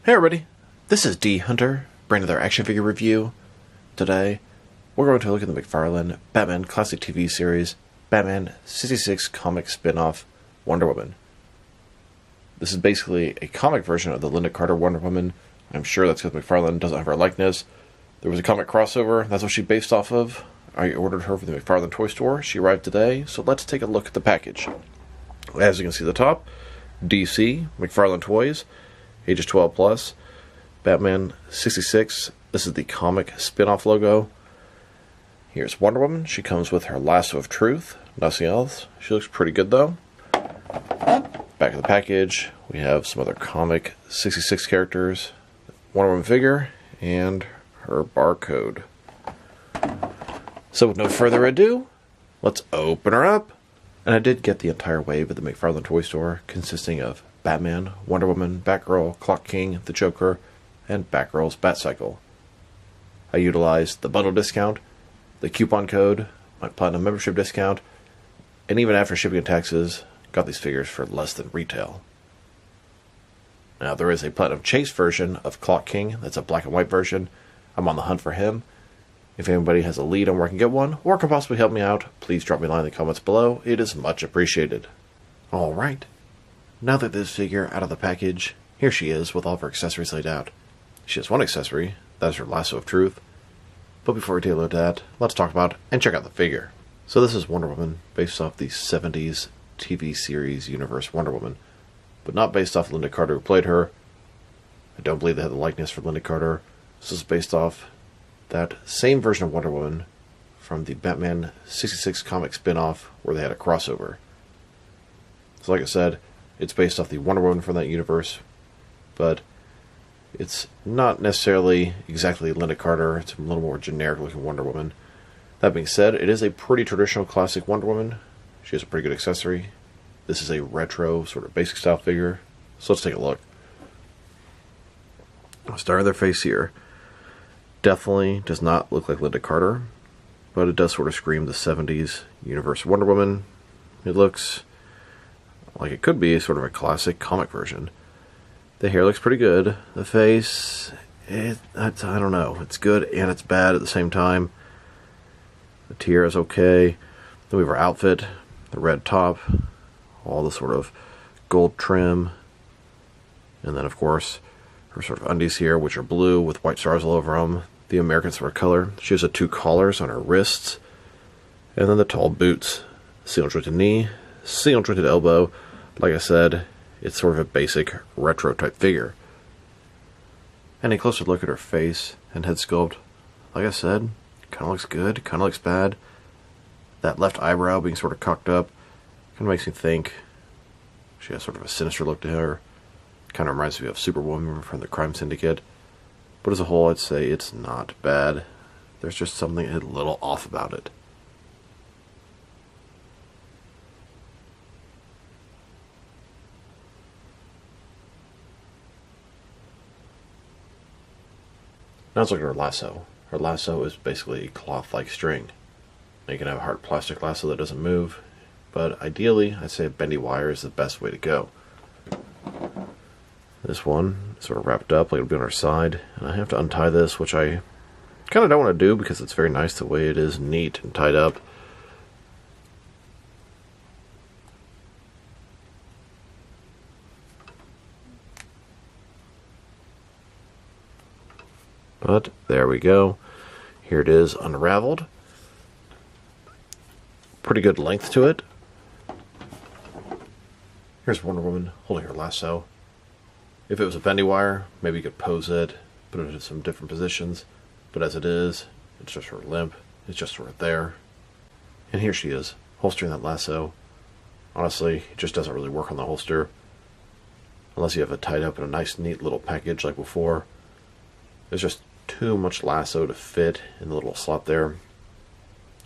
Hey everybody, this is D Hunter, bringing another action figure review. Today, we're going to look at the McFarlane Batman classic TV series, Batman 66 comic spin-off Wonder Woman. This is basically a comic version of the Lynda Carter Wonder Woman. I'm sure that's because McFarlane doesn't have her likeness. There was a comic crossover, that's what she's based off of. I ordered her from the McFarlane toy store. She arrived today, so let's take a look at the package. As you can see at the top, DC, McFarlane Toys, ages 12 plus, Batman 66. This is the comic spin-off logo. Here's Wonder Woman. She comes with her lasso of truth, nothing else. She looks pretty good though. Back of the package, we have some other comic 66 characters, Wonder Woman figure, and her barcode. So with no further ado, let's open her up. And I did get the entire wave at the McFarlane toy store, consisting of Batman, Wonder Woman, Batgirl, Clock King, the Joker, and Batgirl's Batcycle. I utilized the bundle discount, the coupon code, my platinum membership discount, and even after shipping and taxes, got these figures for less than retail. Now there is a platinum chase version of Clock King, that's a black and white version. I'm on the hunt for him. If anybody has a lead on where I can get one, or can possibly help me out, please drop me a line in the comments below. It is much appreciated. Alright. Now that this figure out of the package, here she is with all of her accessories laid out. She has one accessory, that is her lasso of truth. But before we take a look at that, let's talk about and check out the figure. So this is Wonder Woman, based off the 70s TV series universe Wonder Woman, but not based off Lynda Carter who played her. I don't believe they had the likeness for Lynda Carter. This is based off that same version of Wonder Woman from the Batman 66 comic spin-off where they had a crossover. So like I said, it's based off the Wonder Woman from that universe, but it's not necessarily exactly Lynda Carter. It's a little more generic looking Wonder Woman. That being said, it is a pretty traditional classic Wonder Woman. She has a pretty good accessory. This is a retro sort of basic style figure. So let's take a look. I'll start with their face here. Definitely does not look like Lynda Carter, but it does sort of scream the 70s universe Wonder Woman. It looks like it could be sort of a classic comic version. The hair looks pretty good. The face, I don't know. It's good and it's bad at the same time. The tiara is okay. Then we have her outfit, the red top, all the sort of gold trim, and then of course her sort of undies here, which are blue with white stars all over them. The American sort of color. She has the two collars on her wrists, and then the tall boots. Seal jointed knee, seal jointed elbow. Like I said, it's sort of a basic retro type figure. And a closer look at her face and head sculpt, like I said, kind of looks good, kind of looks bad. That left eyebrow being sort of cocked up kind of makes me think she has sort of a sinister look to her. Kind of reminds me of Superwoman from the Crime Syndicate. But as a whole, I'd say it's not bad. There's just something a little off about it. Now let's look at her lasso. Her lasso is basically a cloth-like string. Now you can have a hard plastic lasso that doesn't move, but ideally, I'd say a bendy wire is the best way to go. This one sort of wrapped up like it'll be on her side, and I have to untie this, which I kind of don't want to do because it's very nice the way it is, neat and tied up. But there we go. Here it is unraveled. Pretty good length to it. Here's Wonder Woman holding her lasso. If it was a bendy wire, maybe you could pose it, put it in some different positions. But as it is, it's just sort of limp. It's just sort of there. And here she is, holstering that lasso. Honestly, it just doesn't really work on the holster. Unless you have it tied up in a nice, neat little package like before. There's just too much lasso to fit in the little slot there.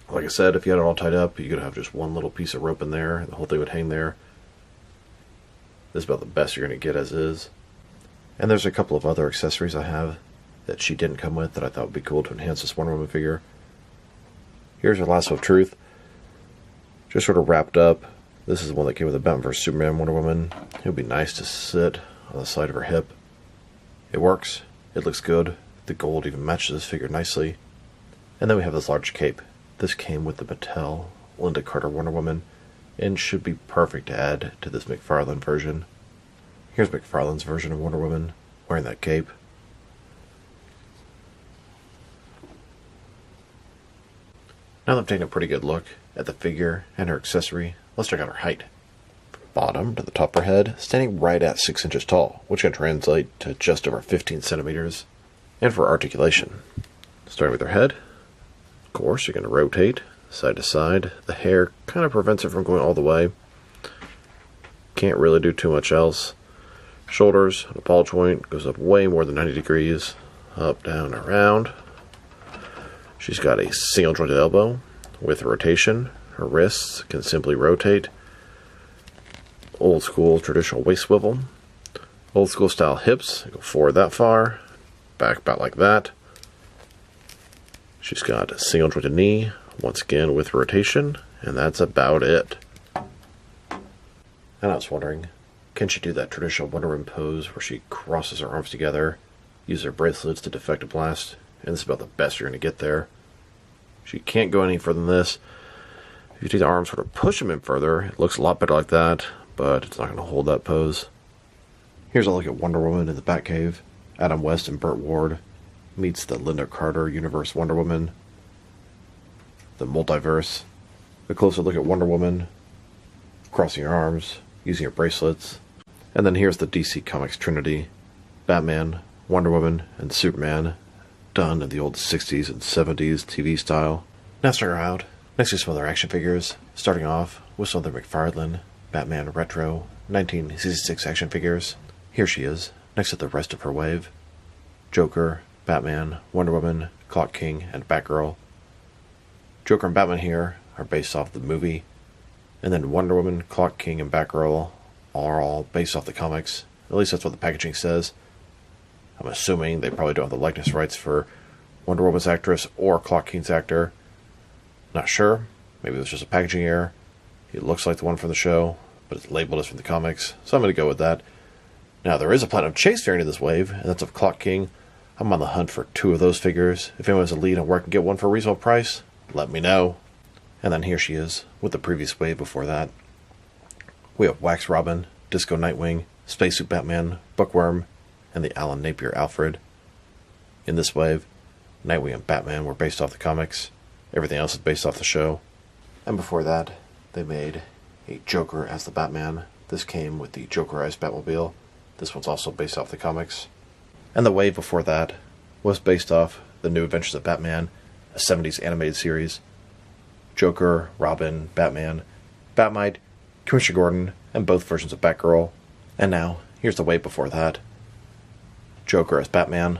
Like I said, if you had it all tied up, you could have just one little piece of rope in there, and the whole thing would hang there. This is about the best you're going to get as is. And there's a couple of other accessories I have that she didn't come with that I thought would be cool to enhance this Wonder Woman figure. Here's her lasso of truth. Just sort of wrapped up. This is the one that came with the Batman vs Superman Wonder Woman. It would be nice to sit on the side of her hip. It works. It looks good. The gold even matches this figure nicely. And then we have this large cape. This came with the Mattel Lynda Carter Wonder Woman and should be perfect to add to this McFarlane version. Here's McFarlane's version of Wonder Woman wearing that cape. Now that I've taken a pretty good look at the figure and her accessory, let's check out her height. From bottom to the top of her head, standing right at 6 inches tall, which can translate to just over 15 centimeters. And for articulation, starting with her head, of course, you're going to rotate side to side. The hair kind of prevents it from going all the way. Can't really do too much else. Shoulders, the ball joint goes up way more than 90 degrees. Up, down, around. She's got a single jointed elbow with rotation. Her wrists can simply rotate. Old school traditional waist swivel. Old school style hips, go forward that far. Back about like that. She's got a single jointed knee, once again with rotation, and that's about it. And I was wondering, can she do that traditional Wonder Woman pose where she crosses her arms together, uses her bracelets to deflect a blast, and this is about the best you're going to get there. She can't go any further than this. If you take the arms, sort of push them in further, it looks a lot better like that, but it's not going to hold that pose. Here's a look at Wonder Woman in the Batcave. Adam West and Burt Ward meets the Lynda Carter Universe Wonder Woman. The multiverse. A closer look at Wonder Woman crossing her arms, using her bracelets. And then here's the DC Comics Trinity. Batman, Wonder Woman, and Superman, done in the old 60s and 70s TV style. Now start her out next to some other action figures, starting off with some of the McFarlane Batman Retro 1966 action figures. Here she is, next to the rest of her wave. Joker, Batman, Wonder Woman, Clock King, and Batgirl. Joker and Batman here are based off the movie, and then Wonder Woman, Clock King, and Batgirl are all based off the comics. At least that's what the packaging says. I'm assuming they probably don't have the likeness rights for Wonder Woman's actress or Clock King's actor. Not sure. Maybe it was just a packaging error. It looks like the one from the show, but it's labeled as from the comics, so I'm going to go with that. Now, there is a Platinum Chase variant of this wave, and that's of Clock King. I'm on the hunt for 2 of those figures. If anyone has a lead on where I can get one for a reasonable price, let me know. And then here she is, with the previous wave before that. We have Wax Robin, Disco Nightwing, Spacesuit Batman, Bookworm, and the Alan Napier Alfred. In this wave, Nightwing and Batman were based off the comics. Everything else is based off the show. And before that, they made a Joker as the Batman. This came with the Jokerized Batmobile. This one's also based off the comics. And the wave before that was based off The New Adventures of Batman, a 70s animated series. Joker, Robin, Batman, Batmite, Commissioner Gordon, and both versions of Batgirl. And now, here's the wave before that. Joker as Batman,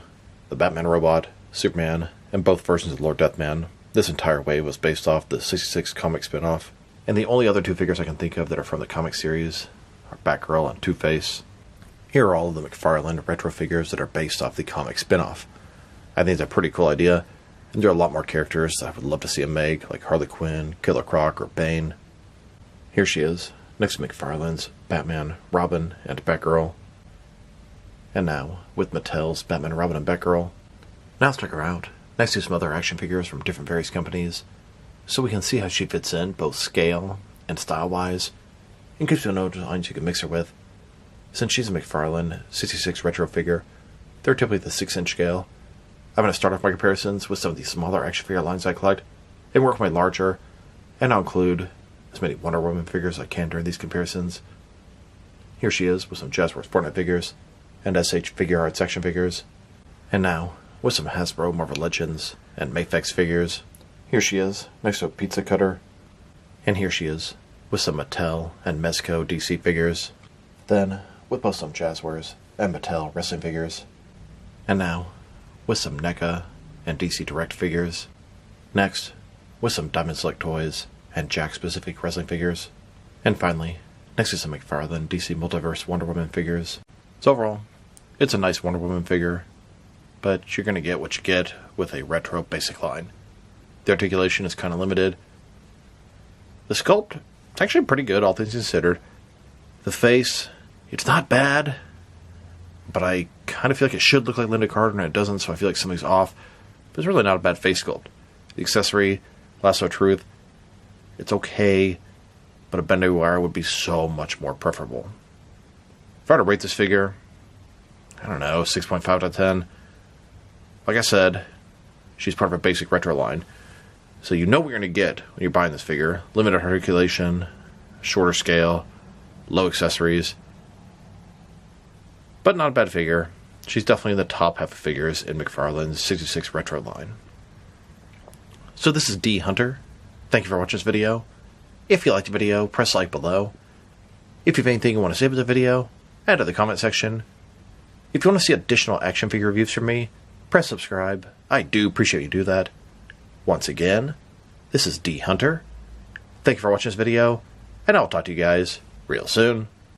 the Batman robot, Superman, and both versions of Lord Deathman. This entire wave was based off the 66 comic spin-off. And the only other 2 figures I can think of that are from the comic series are Batgirl and Two-Face. Here are all of the McFarlane retro figures that are based off the comic spin-off. I think it's a pretty cool idea, and there are a lot more characters that I would love to see them make, like Harley Quinn, Killer Croc, or Bane. Here she is, next to McFarlane's Batman, Robin, and Batgirl. And now, with Mattel's Batman, Robin, and Batgirl. Now let's check her out, next to some other action figures from different various companies, so we can see how she fits in, both scale and style-wise, in case you know designs you can mix her with. Since she's a McFarlane 66 retro figure, they're typically the 6-inch scale. I'm going to start off my comparisons with some of the smaller action figure lines I collect, and work my larger, and I'll include as many Wonder Woman figures as I can during these comparisons. Here she is with some Jazzworks Fortnite figures, and SH Figure Arts action figures. And now, with some Hasbro Marvel Legends and Mafex figures. Here she is, next to a pizza cutter. And here she is, with some Mattel and Mezco DC figures. Then, with both some Jazzwares and Mattel wrestling figures. And now, with some NECA and DC Direct figures. Next, with some Diamond Select toys and Jack-specific wrestling figures. And finally, next to some McFarlane DC Multiverse Wonder Woman figures. So overall, it's a nice Wonder Woman figure, but you're going to get what you get with a retro basic line. The articulation is kind of limited. The sculpt, it's actually pretty good, all things considered. The face, it's not bad, but I kind of feel like it should look like Lynda Carter, and it doesn't, so I feel like something's off. But it's really not a bad face sculpt. The accessory, Lasso of Truth, it's okay, but a bending wire would be so much more preferable. If I were to rate this figure, I don't know, 6.5 out of 10. Like I said, she's part of a basic retro line. So you know what you're going to get when you're buying this figure. Limited articulation, shorter scale, low accessories. But not a bad figure. She's definitely in the top half of figures in McFarlane's 66 retro line. So this is D Hunter. Thank you for watching this video. If you liked the video, press like below. If you have anything you want to say about the video, add to the comment section. If you want to see additional action figure reviews from me, press subscribe. I do appreciate you do that. Once again, this is D Hunter. Thank you for watching this video, and I'll talk to you guys real soon.